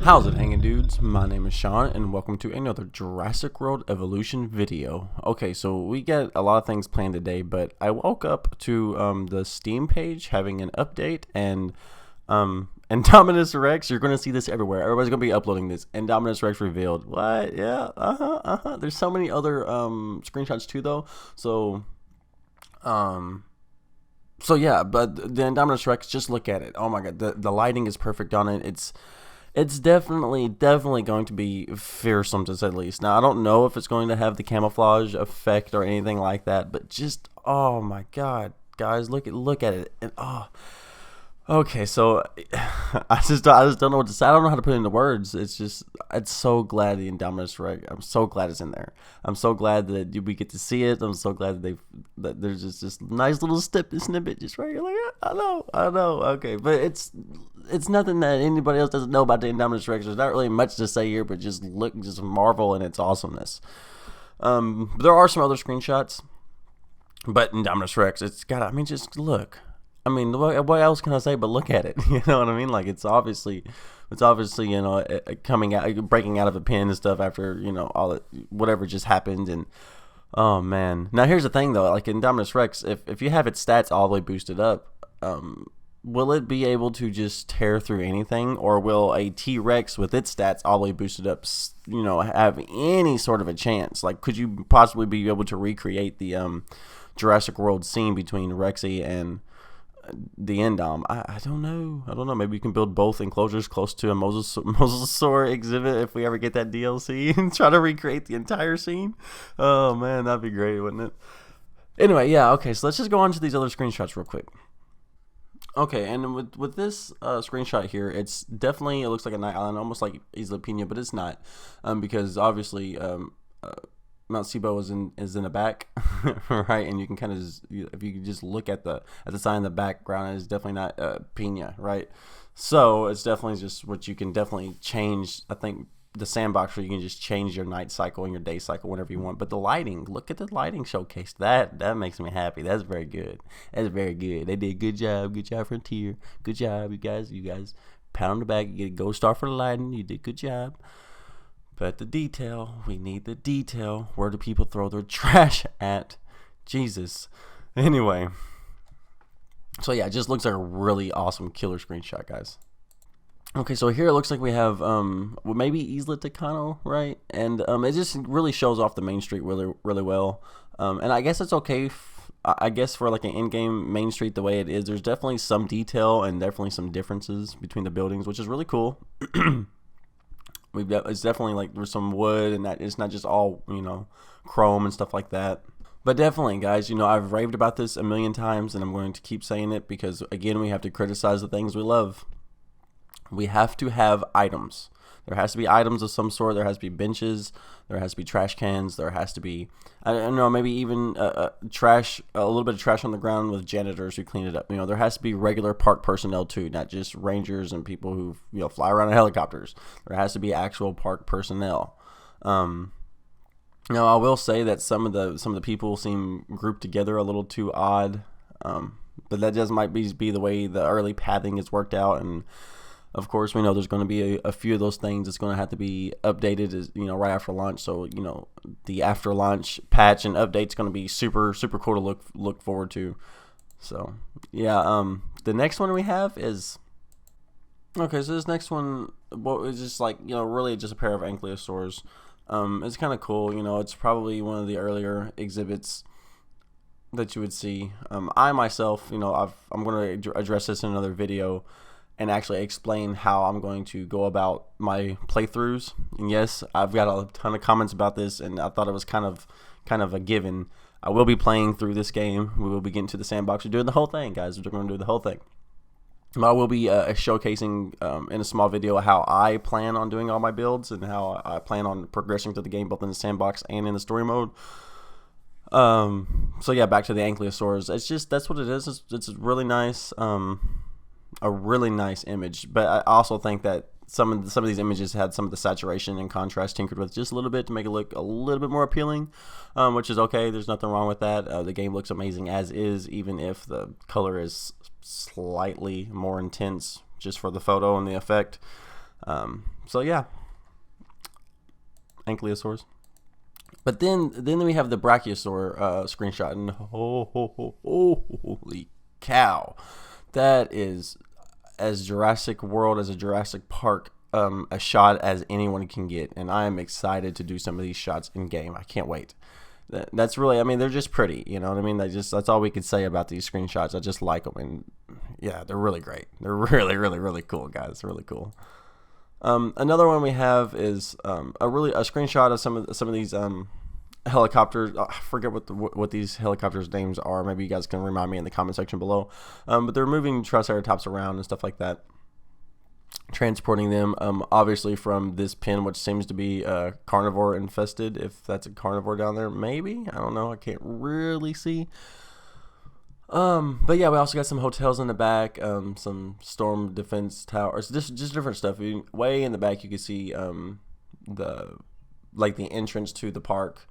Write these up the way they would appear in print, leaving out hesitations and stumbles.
How's it hanging, dudes? My name is Sean and welcome to another Jurassic World Evolution video. Okay, so we got a lot of things planned today, but I woke up to the Steam page having an update, and INDOMINUS REX, you're going to see this everywhere. Everybody's going to be uploading this. INDOMINUS REX revealed. What? Yeah, There's so many other screenshots too, though. So yeah, but the INDOMINUS REX, just look at it. Oh my god, the lighting is perfect on it. It's definitely going to be fearsome, to say the least. Now, I don't know if it's going to have the camouflage effect or anything like that, but just, oh my god, guys, look at it, and okay, so I just don't know what to say. I don't know how to put it into words. It's so glad the INDOMINUS Rex. I'm so glad it's in there. I'm so glad that we get to see it. I'm so glad that there's just this nice little snippet just right here. Like, I know. Okay, but it's nothing that anybody else doesn't know about the INDOMINUS Rex. There's not really much to say here, but just marvel in its awesomeness. There are some other screenshots, but INDOMINUS Rex, just look. I mean, what else can I say but look at it? You know what I mean? Like, it's obviously, coming out, breaking out of a pen and stuff after, whatever just happened. And oh man, now here's the thing though, like in INDOMINUS Rex, if you have its stats all the way boosted up, will it be able to just tear through anything, or will a T-Rex with its stats all the way boosted up, have any sort of a chance? Like, could you possibly be able to recreate the Jurassic World scene between Rexy and the Indom? I don't know. Maybe you can build both enclosures close to a Mosasaur exhibit if we ever get that DLC and try to recreate the entire scene. Oh man, that'd be great, wouldn't it? Anyway, yeah, okay, so let's just go on to these other screenshots real quick. Okay, and with this screenshot here, it looks like a night island, almost like Isla Pina, but it's not, because obviously Mount Sibo is in the back, right? And you can kind of, if you just look at the sign in the background, it's definitely not Pina, right? So it's definitely just what you can definitely change. I think the sandbox where you can just change your night cycle and your day cycle whenever you want. But the lighting, look at the lighting showcase. That makes me happy. That's very good. That's very good. They did a good job. Good job, Frontier. Good job, you guys. Pat on the back. You get a gold star for the lighting. You did a good job. But the detail, we need the detail. Where do people throw their trash at? Jesus. Anyway. So yeah, it just looks like a really awesome killer screenshot, guys. Okay, so here it looks like we have maybe Isla Tucano, right? And it just really shows off the main street really well. And I guess it's okay. I guess for like an in-game main street the way it is, there's definitely some detail and definitely some differences between the buildings, which is really cool. It's definitely like there's some wood, and that it's not just all chrome and stuff like that. But definitely, guys, I've raved about this a million times, and I'm going to keep saying it because again, we have to criticize the things we love. We have to have items. There has to be items of some sort. There has to be benches. There has to be trash cans. There has to be, I don't know, maybe even trash, a little bit of trash on the ground with janitors who clean it up. There has to be regular park personnel too, not just rangers and people who fly around in helicopters. There has to be actual park personnel. Now, I will say that some of the people seem grouped together a little too odd, but that just might be the way the early pathing is worked out. And of course, we know there's going to be a few of those things that's going to have to be updated, right after launch. So, the after launch patch and update's going to be super cool to look forward to. So, yeah. The next one we have is, okay. So this next one, is just like really just a pair of Ankylosaurs. It's kind of cool. It's probably one of the earlier exhibits that you would see. I myself, I'm going to address this in another video and actually explain how I'm going to go about my playthroughs. And yes, I've got a ton of comments about this, and I thought it was kind of a given. I will be playing through this game. We will be getting to the sandbox. We're doing the whole thing, guys. We're going to do the whole thing. I will be showcasing in a small video how I plan on doing all my builds and how I plan on progressing through the game, both in the sandbox and in the story mode. So yeah, back to the Ankylosaurs. That's what it is. It's really nice. A really nice image, but I also think that some of these images had some of the saturation and contrast tinkered with just a little bit to make it look a little bit more appealing, which is okay. There's nothing wrong with that. The game looks amazing as is, even if the color is slightly more intense just for the photo and the effect. So yeah, Ankylosaurs. But then we have the Brachiosaur screenshot, and holy cow, that is as Jurassic World, as a Jurassic Park, a shot as anyone can get, and I am excited to do some of these shots in game. I can't wait. That's really, I mean, they're just pretty, you know what I mean? That's all we could say about these screenshots. I just like them, and yeah, they're really great. They're really, really, really cool, guys. Really cool. Another one we have is a screenshot of some of these helicopters. I forget what these helicopters' names are. Maybe you guys can remind me in the comment section below. But they're moving Triceratops around and stuff like that, transporting them obviously from this pen, which seems to be carnivore infested. If that's a carnivore down there, maybe, I don't know. I can't really see. But yeah, we also got some hotels in the back, some storm defense towers, just different stuff. Way in the back, you can see the entrance to the park,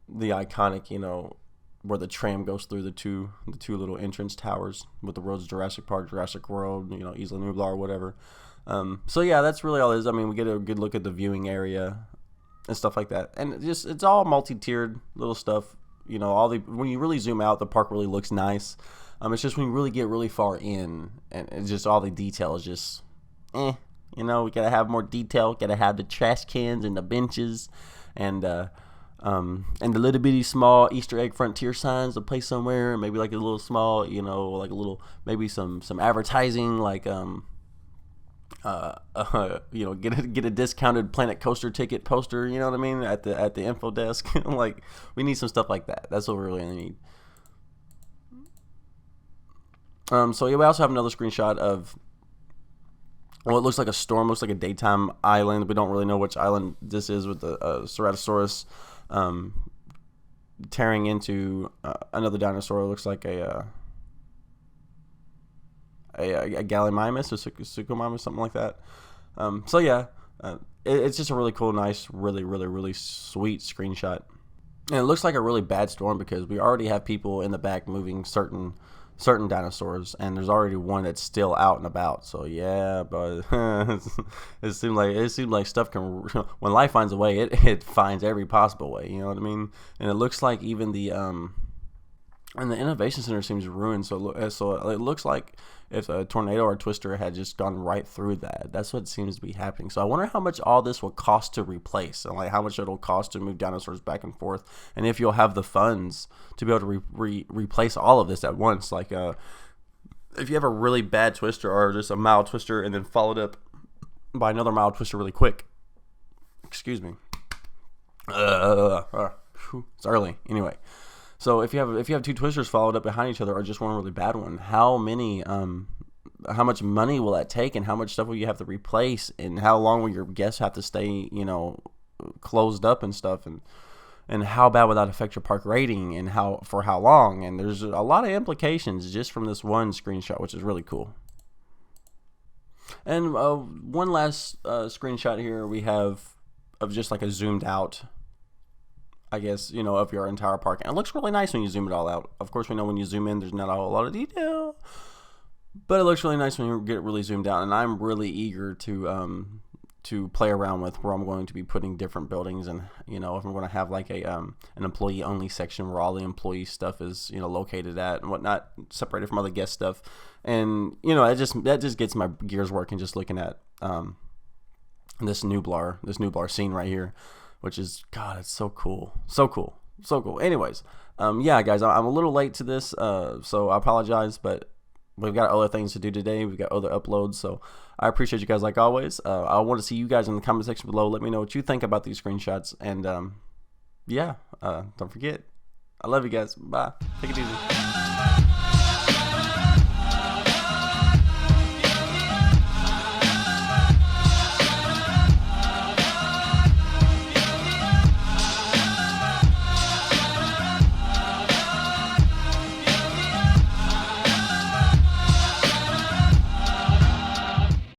the iconic, you know, where the tram goes through the two little entrance towers with the world's Jurassic Park, Jurassic World, you know, Isla Nublar, whatever. So yeah, that's really all it is. I mean, we get a good look at the viewing area and stuff like that, and it's all multi-tiered little stuff. You know, when you really zoom out, the park really looks nice. It's just when you really get really far in, and it's just all the detail is just, you know, we gotta have more detail. Gotta have the trash cans and the benches, and the little bitty small Easter egg frontier signs to place somewhere. Maybe like a little small, you know, like a little, maybe some advertising, like you know, get a discounted Planet Coaster ticket poster, you know what I mean, at the info desk. Like, we need some stuff like that. That's what we really need. So yeah, we also have another screenshot of, well, it looks like a storm, looks like a daytime island. We don't really know which island this is, with the Ceratosaurus tearing into another dinosaur. It looks like a Gallimimus or Suchomimus, something like that. So yeah, it's just a really cool, nice, really, really, really sweet screenshot. And it looks like a really bad storm because we already have people in the back moving certain dinosaurs, and there's already one that's still out and about. So yeah, but it seemed like stuff can, when life finds a way, it finds every possible way. You know what I mean? And it looks like even the Innovation Center seems ruined, so it looks like if a tornado or a twister had just gone right through that. That's what seems to be happening. So I wonder how much all this will cost to replace, and like how much it'll cost to move dinosaurs back and forth, and if you'll have the funds to be able to replace all of this at once. Like if you have a really bad twister or just a mild twister and then followed up by another mild twister really quick. Excuse me. It's early. Anyway. So if you have two twisters followed up behind each other, or just one really bad one, how much money will that take, and how much stuff will you have to replace, and how long will your guests have to stay, you know, closed up and stuff, and how bad will that affect your park rating, and for how long? And there's a lot of implications just from this one screenshot, which is really cool. And one last screenshot here we have of just like a zoomed out, I guess, you know, of your entire park. And it looks really nice when you zoom it all out. Of course, we know when you zoom in, there's not a whole lot of detail, but it looks really nice when you get really zoomed out. And I'm really eager to play around with where I'm going to be putting different buildings, and, you know, if I'm going to have like an employee only section where all the employee stuff is, you know, located at and whatnot, separated from other guest stuff. And, you know, that just gets my gears working, just looking at this Nublar scene right here, which is, God, it's so cool. So cool. So cool. Anyways, yeah, guys, I'm a little late to this, so I apologize, but we've got other things to do today. We've got other uploads, so I appreciate you guys like always. I want to see you guys in the comment section below. Let me know what you think about these screenshots, and yeah, don't forget, I love you guys. Bye. Take it easy.